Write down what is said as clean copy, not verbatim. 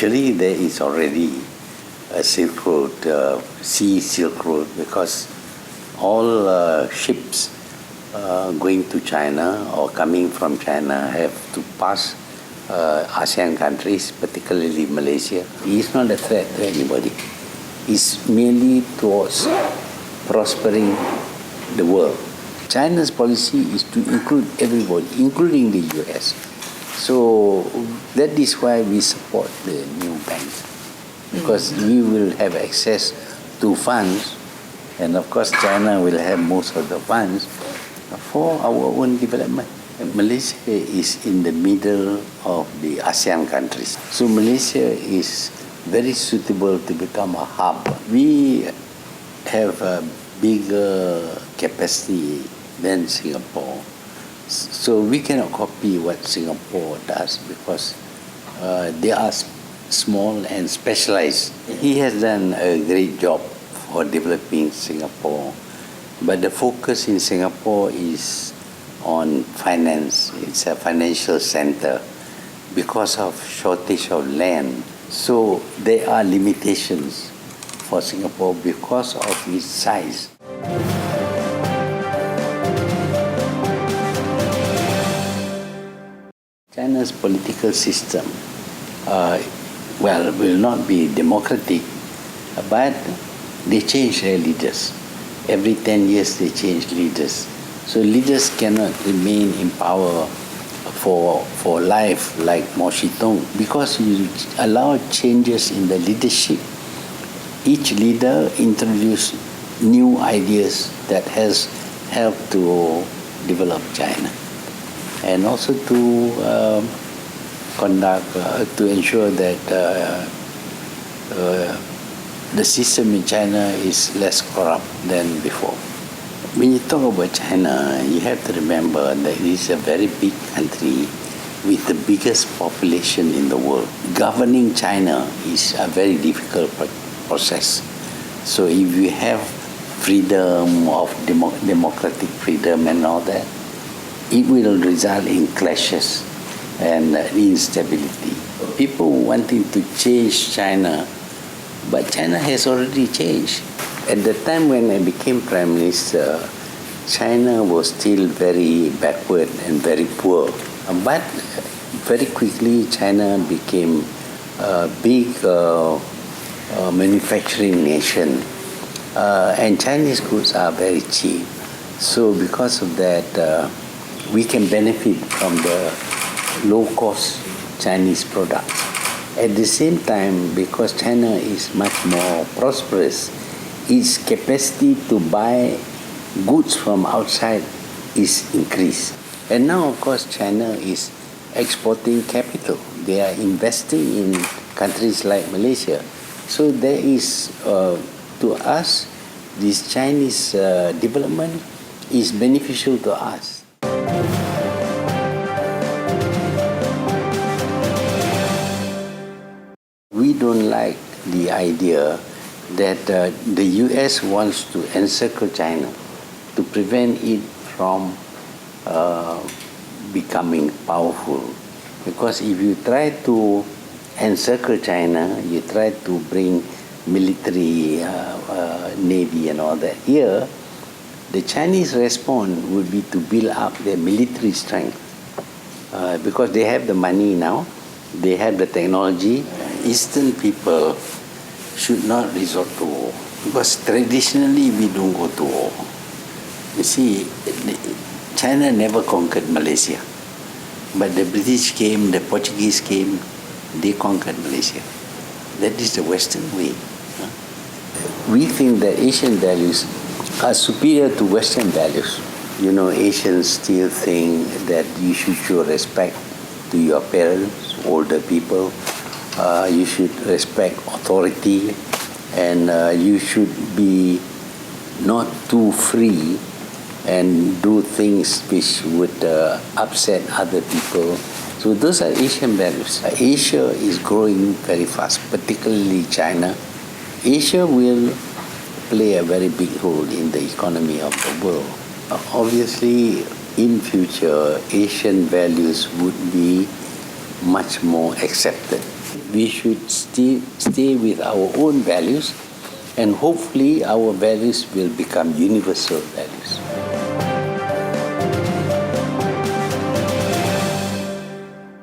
Actually, there is already a Silk Road, sea Silk Road, because all ships going to China or coming from China have to pass ASEAN countries, particularly Malaysia. It's not a threat to anybody. It's merely towards prospering the world. China's policy is to include everybody, including the US. So that is why we support the new banks, because we will have access to funds, and of course China will have most of the funds for our own development. Malaysia is in the middle of the ASEAN countries. So Malaysia is very suitable to become a hub. We have a bigger capacity than Singapore. So we cannot copy what Singapore does because they are small and specialized. He has done a great job for developing Singapore, but the focus in Singapore is on finance. It's a financial center because of shortage of land. So there are limitations for Singapore because of its size. China's political system, will not be democratic, but they change their leaders. Every 10 years they change leaders. So leaders cannot remain in power for life like Mo Zedong, because you allow changes in the leadership. Each leader introduces new ideas that has helped to develop China, and also to to ensure that the system in China is less corrupt than before. When you talk about China, you have to remember that it is a very big country with the biggest population in the world. Governing China is a very difficult process. So if you have freedom of democratic freedom and all that, it will result in clashes and instability. People wanting to change China, but China has already changed. At the time when I became Prime Minister, China was still very backward and very poor. But very quickly, China became a big manufacturing nation. And Chinese goods are very cheap. So because of that, we can benefit from the low-cost Chinese products. At the same time, because China is much more prosperous, its capacity to buy goods from outside is increased. And now, of course, China is exporting capital. They are investing in countries like Malaysia. So there is, to us, this Chinese development is beneficial to us. We don't like the idea that the US wants to encircle China to prevent it from becoming powerful. Because if you try to encircle China, you try to bring military, navy and all that. Here, the Chinese response would be to build up their military strength. Because they have the money now, they have the technology. Eastern people should not resort to war, because traditionally we don't go to war. You see, China never conquered Malaysia, but the British came, the Portuguese came, they conquered Malaysia. That is the Western way. We think that Asian values are superior to Western values. You know, Asians still think that you should show respect to your parents, older people. You should respect authority, and you should be not too free and do things which would upset other people. So those are Asian values. Asia is growing very fast, particularly China. Asia will play a very big role in the economy of the world. Obviously, in future, Asian values would be much more accepted. We should stay with our own values, and hopefully our values will become universal values.